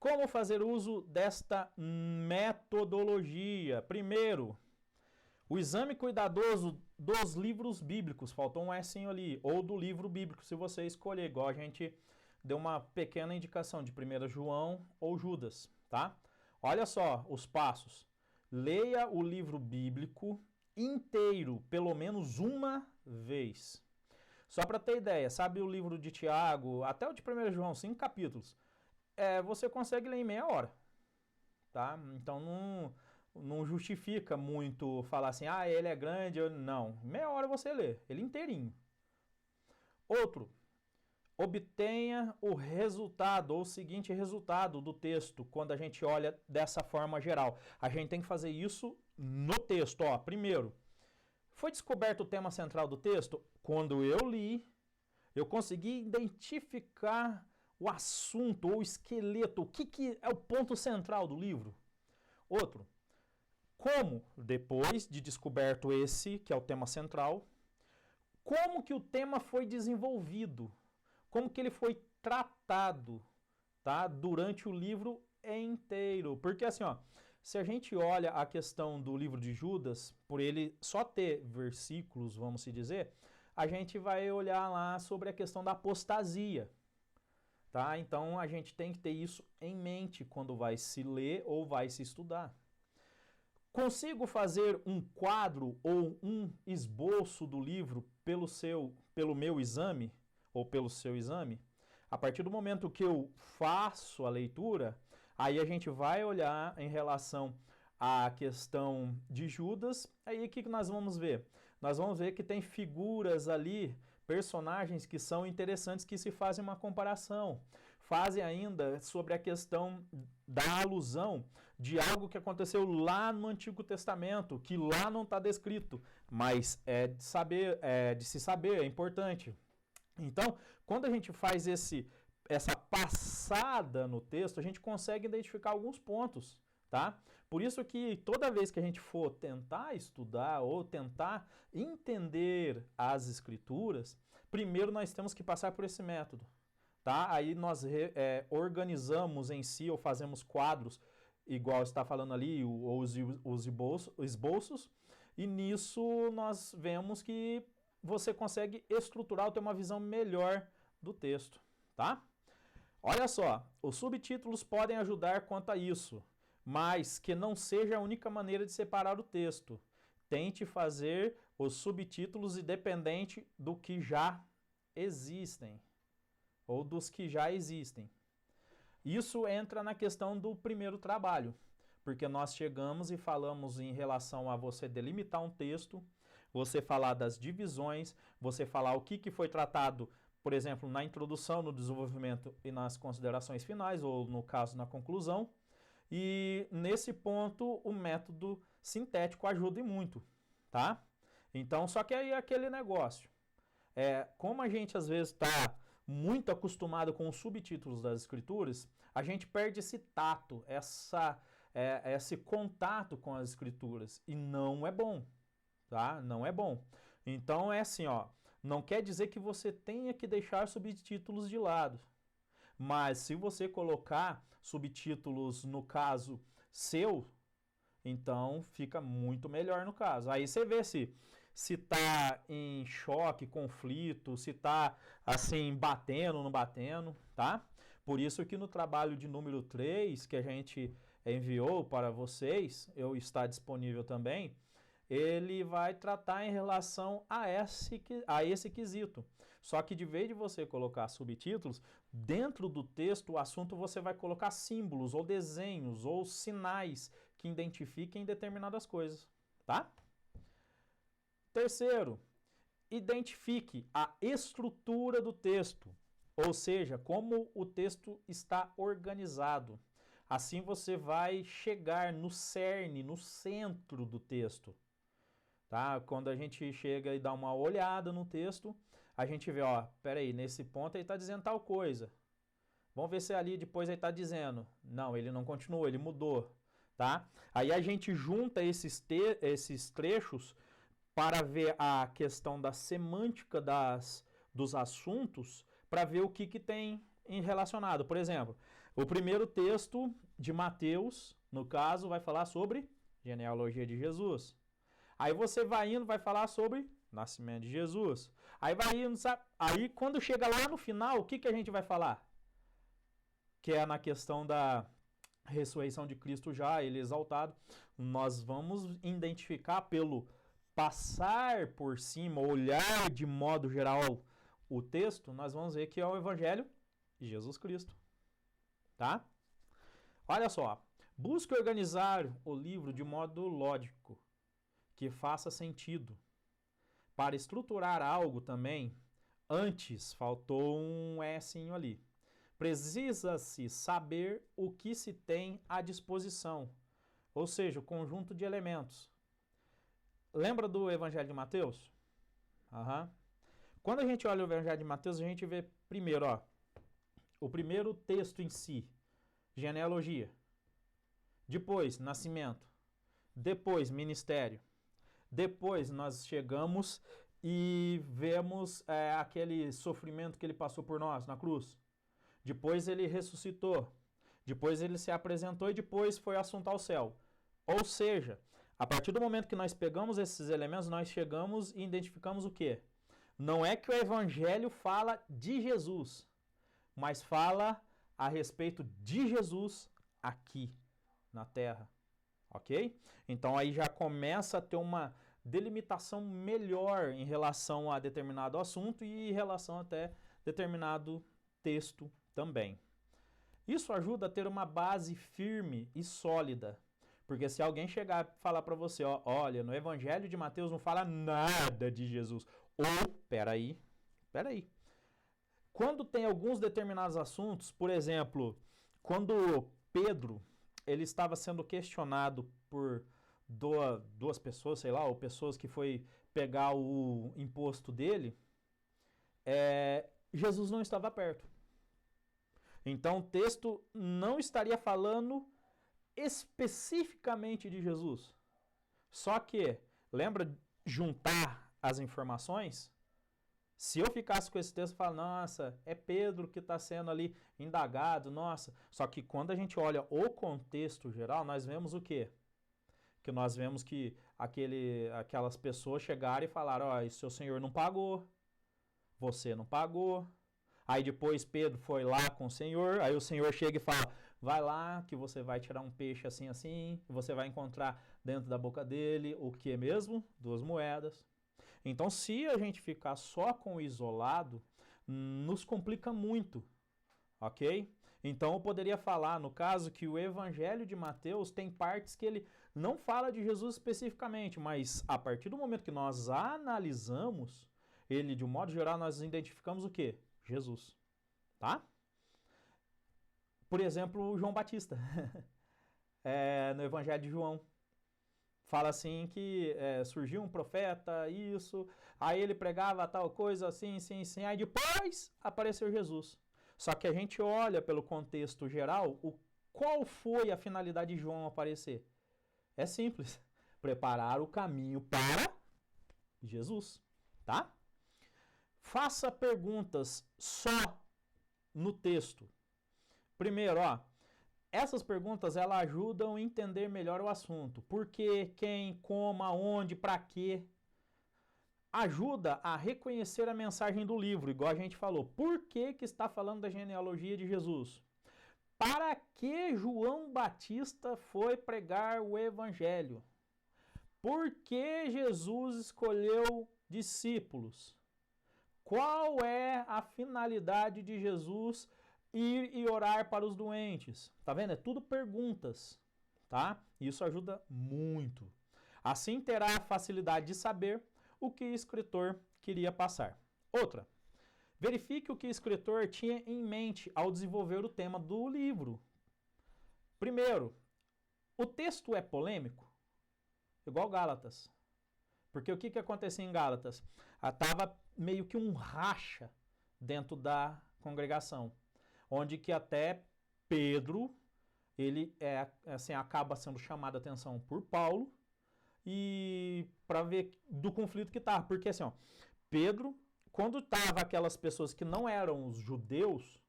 Como fazer uso desta metodologia? Primeiro, o exame cuidadoso dos livros bíblicos. Faltou um S ali. Ou do livro bíblico, se você escolher. Igual a gente deu uma pequena indicação de 1 João ou Judas, tá? Olha só os passos. Leia o livro bíblico inteiro, pelo menos uma vez. Só para ter ideia, sabe o livro de Tiago, até o de 1 João, 5 capítulos, você consegue ler em meia hora, tá? Então não justifica muito falar assim, ele é grande, não. Meia hora você lê, ele inteirinho. Outro, obtenha o resultado, ou o seguinte resultado do texto, quando a gente olha dessa forma geral. A gente tem que fazer isso no texto, ó. Primeiro, foi descoberto o tema central do texto? Quando eu li, eu consegui identificar o assunto ou o esqueleto, o que é o ponto central do livro. Outro, como, depois de descoberto esse, que é o tema central, como que o tema foi desenvolvido, como que ele foi tratado, tá, durante o livro inteiro. Porque assim, ó, se a gente olha a questão do livro de Judas, por ele só ter versículos, vamos se dizer, a gente vai olhar lá sobre a questão da apostasia. Tá? Então a gente tem que ter isso em mente quando vai se ler ou vai se estudar. Consigo fazer um quadro ou um esboço do livro pelo meu exame ou pelo seu exame? A partir do momento que eu faço a leitura, aí a gente vai olhar em relação à questão de Judas. Aí o que nós vamos ver? Nós vamos ver que tem figuras ali, personagens que são interessantes, que se fazem uma comparação. Fazem ainda sobre a questão da alusão de algo que aconteceu lá no Antigo Testamento, que lá não está descrito, mas é de se saber, é importante. Então, quando a gente faz essa passada no texto, a gente consegue identificar alguns pontos, tá? Por isso que toda vez que a gente for tentar estudar ou tentar entender as escrituras, primeiro nós temos que passar por esse método, tá? Aí nós organizamos em si ou fazemos quadros, igual está falando ali, os esboços, e nisso nós vemos que você consegue estruturar ou ter uma visão melhor do texto, tá? Olha só, os subtítulos podem ajudar quanto a isso, mas que não seja a única maneira de separar o texto. Tente fazer os subtítulos independente do que já existem, ou dos que já existem. Isso entra na questão do primeiro trabalho, porque nós chegamos e falamos em relação a você delimitar um texto, você falar das divisões, você falar o que foi tratado, por exemplo, na introdução, no desenvolvimento e nas considerações finais, ou no caso, na conclusão. E nesse ponto, o método sintético ajuda e muito, tá? Então, só que aí é aquele negócio. Como a gente às vezes está muito acostumado com os subtítulos das escrituras, a gente perde esse tato, esse contato com as escrituras, e não é bom, tá? Não é bom. Então é assim, ó, não quer dizer que você tenha que deixar subtítulos de lado, mas se você colocar subtítulos no caso seu, então fica muito melhor no caso. Aí você vê se tá em choque, conflito, se tá assim, batendo, não batendo, tá? Por isso que no trabalho de número 3, que a gente enviou para vocês, eu está disponível também, ele vai tratar em relação a esse quesito. Só que de vez de você colocar subtítulos, dentro do texto, o assunto você vai colocar símbolos, ou desenhos, ou sinais que identifiquem determinadas coisas, tá? Terceiro, identifique a estrutura do texto, ou seja, como o texto está organizado. Assim você vai chegar no cerne, no centro do texto. Tá? Quando a gente chega e dá uma olhada no texto, a gente vê, ó, peraí, nesse ponto ele está dizendo tal coisa. Vamos ver se ali depois ele está dizendo. Não, ele não continuou, ele mudou. Tá? Aí a gente junta esses trechos para ver a questão da semântica dos assuntos, para ver o que tem relacionado. Por exemplo, o primeiro texto de Mateus, no caso, vai falar sobre genealogia de Jesus. Aí você vai indo, vai falar sobre nascimento de Jesus. Aí vai indo, sabe? Aí quando chega lá no final, o que a gente vai falar? Que é na questão da ressurreição de Cristo já, ele exaltado. Nós vamos identificar pelo passar por cima, olhar de modo geral o texto, nós vamos ver que é o Evangelho de Jesus Cristo. Tá? Olha só. Busque organizar o livro de modo lógico, que faça sentido. Para estruturar algo também, antes faltou um essinho ali. Precisa-se saber o que se tem à disposição, ou seja, o conjunto de elementos. Lembra do Evangelho de Mateus? Uhum. Quando a gente olha o Evangelho de Mateus, a gente vê primeiro, ó, o primeiro texto em si, genealogia. Depois, nascimento. Depois, ministério. Depois, nós chegamos e vemos aquele sofrimento que ele passou por nós na cruz. Depois, ele ressuscitou. Depois, ele se apresentou e depois foi assunto ao céu. Ou seja, a partir do momento que nós pegamos esses elementos, nós chegamos e identificamos o quê? Não é que o Evangelho fala de Jesus, mas fala a respeito de Jesus aqui na Terra, ok? Então aí já começa a ter uma delimitação melhor em relação a determinado assunto e em relação até determinado texto também. Isso ajuda a ter uma base firme e sólida, porque se alguém chegar e falar para você, ó, olha, no Evangelho de Mateus não fala nada de Jesus, ou, peraí, quando tem alguns determinados assuntos, por exemplo, quando Pedro ele estava sendo questionado por duas pessoas, sei lá, ou pessoas que foi pegar o imposto dele, Jesus não estava perto. Então o texto não estaria falando especificamente de Jesus. Só que, lembra juntar as informações? Se eu ficasse com esse texto e falar, nossa, é Pedro que está sendo ali indagado, nossa. Só que quando a gente olha o contexto geral, nós vemos o quê? Que nós vemos que aquelas pessoas chegaram e falaram, ó, seu senhor não pagou, você não pagou. Aí depois Pedro foi lá com o senhor, aí o senhor chega e fala, vai lá que você vai tirar um peixe assim, assim, e você vai encontrar dentro da boca dele o que mesmo? 2 moedas. Então, se a gente ficar só com o isolado, nos complica muito, ok? Então, eu poderia falar, no caso, que o Evangelho de Mateus tem partes que ele não fala de Jesus especificamente, mas a partir do momento que nós analisamos ele, de um modo geral, nós identificamos o quê? Jesus, tá? Por exemplo, João Batista, no Evangelho de João. Fala assim que surgiu um profeta, isso, aí ele pregava tal coisa, assim, aí depois apareceu Jesus. Só que a gente olha pelo contexto geral, qual foi a finalidade de João aparecer? É simples, preparar o caminho para Jesus, tá? Faça perguntas só no texto. Primeiro, ó, essas perguntas elas ajudam a entender melhor o assunto. Por quê, quem, como, aonde, para quê. Ajuda a reconhecer a mensagem do livro, igual a gente falou. Por que está falando da genealogia de Jesus? Para que João Batista foi pregar o evangelho? Por que Jesus escolheu discípulos? Qual é a finalidade de Jesus ir e orar para os doentes? Tá vendo? É tudo perguntas, tá? Isso ajuda muito. Assim terá a facilidade de saber o que o escritor queria passar. Outra, verifique o que o escritor tinha em mente ao desenvolver o tema do livro. Primeiro, o texto é polêmico? Igual Gálatas. Porque o que acontecia em Gálatas? Estava meio que um racha dentro da congregação, onde que até Pedro, ele acaba sendo chamado a atenção por Paulo, e para ver do conflito que estava. Porque assim, Pedro, quando estava aquelas pessoas que não eram os judeus,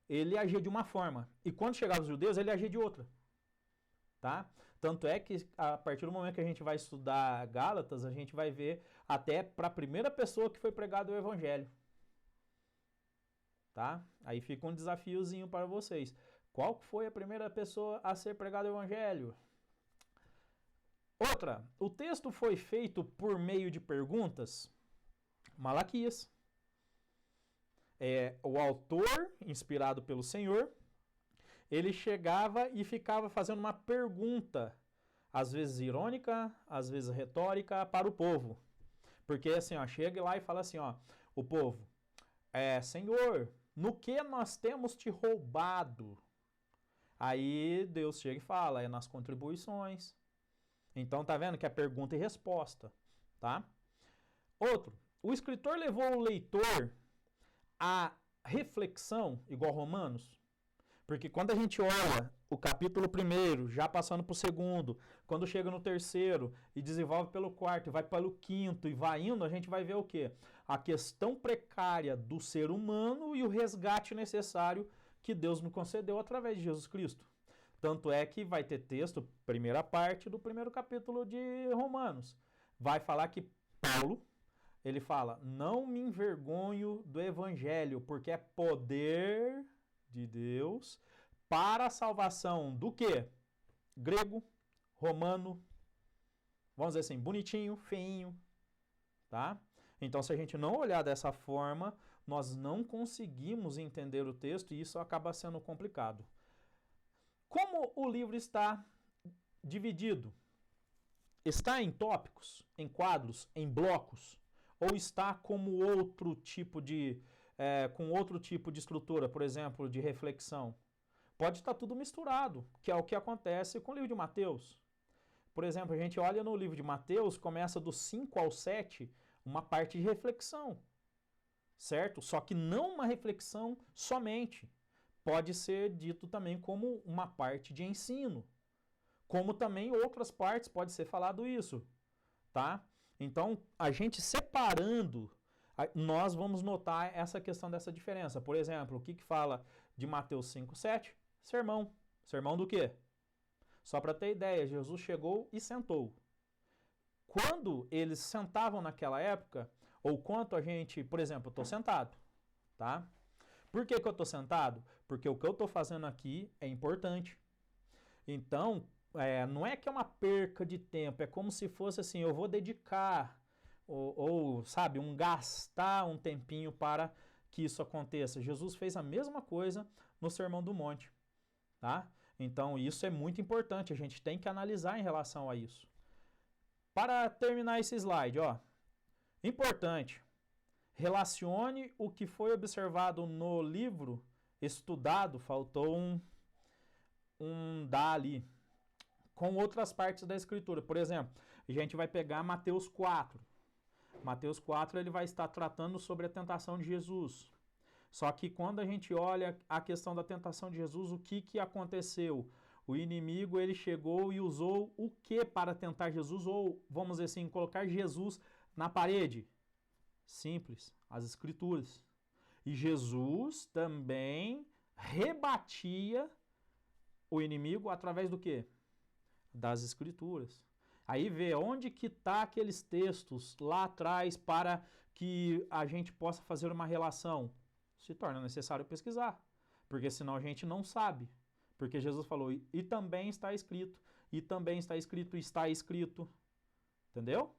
ele agia de uma forma. E quando chegava os judeus, ele agia de outra. Tá? Tanto é que a partir do momento que a gente vai estudar Gálatas, a gente vai ver até para a primeira pessoa que foi pregado o evangelho. Tá? Aí fica um desafiozinho para vocês. Qual foi a primeira pessoa a ser pregado o evangelho? Outra, o texto foi feito por meio de perguntas. Malaquias. O autor, inspirado pelo Senhor, ele chegava e ficava fazendo uma pergunta, às vezes irônica, às vezes retórica, para o povo. Porque assim, ó, chega lá e fala assim, ó, o povo, Senhor, no que nós temos te roubado? Aí Deus chega e fala, é nas contribuições. Então tá vendo que é pergunta e resposta, tá? Outro, o escritor levou o leitor à reflexão, igual Romanos, porque quando a gente olha o capítulo 1, já passando para o 2, quando chega no 3 e desenvolve pelo 4, e vai pelo 5 e vai indo, a gente vai ver o quê? A questão precária do ser humano e o resgate necessário que Deus nos concedeu através de Jesus Cristo. Tanto é que vai ter texto, primeira parte do 1º capítulo de Romanos. Vai falar que Paulo, ele fala, não me envergonho do evangelho, porque é poder de Deus para a salvação do quê? Grego, romano, vamos dizer assim, bonitinho, feinho, tá? Então, se a gente não olhar dessa forma, nós não conseguimos entender o texto e isso acaba sendo complicado. Como o livro está dividido? Está em tópicos, em quadros, em blocos? Ou está como outro tipo de, com outro tipo de estrutura, por exemplo, de reflexão? Pode estar tudo misturado, que é o que acontece com o livro de Mateus. Por exemplo, a gente olha no livro de Mateus, começa do 5 ao 7, uma parte de reflexão, certo? Só que não uma reflexão somente. Pode ser dito também como uma parte de ensino. Como também outras partes pode ser falado isso, tá? Então, a gente separando, nós vamos notar essa questão dessa diferença. Por exemplo, o que fala de Mateus 5, 7? Sermão. Sermão do quê? Só para ter ideia, Jesus chegou e sentou. Quando eles sentavam naquela época, ou quanto a gente, por exemplo, eu estou sentado, tá? Por que eu estou sentado? Porque o que eu estou fazendo aqui é importante. Então, não é que é uma perca de tempo, é como se fosse assim, eu vou dedicar, sabe, gastar um tempinho para que isso aconteça. Jesus fez a mesma coisa no Sermão do Monte, tá? Então, isso é muito importante, a gente tem que analisar em relação a isso. Para terminar esse slide, ó, importante, relacione o que foi observado no livro estudado, faltou um dá ali, com outras partes da escritura. Por exemplo, a gente vai pegar Mateus 4. Mateus 4 ele vai estar tratando sobre a tentação de Jesus. Só que quando a gente olha a questão da tentação de Jesus, o que aconteceu? O inimigo ele chegou e usou o que para tentar Jesus? Ou, vamos dizer assim, colocar Jesus na parede? Simples, as escrituras. E Jesus também rebatia o inimigo através do quê? Das escrituras. Aí vê onde que está aqueles textos lá atrás para que a gente possa fazer uma relação. Se torna necessário pesquisar, porque senão a gente não sabe. Porque Jesus falou, e também está escrito, e também está escrito, está escrito. Entendeu?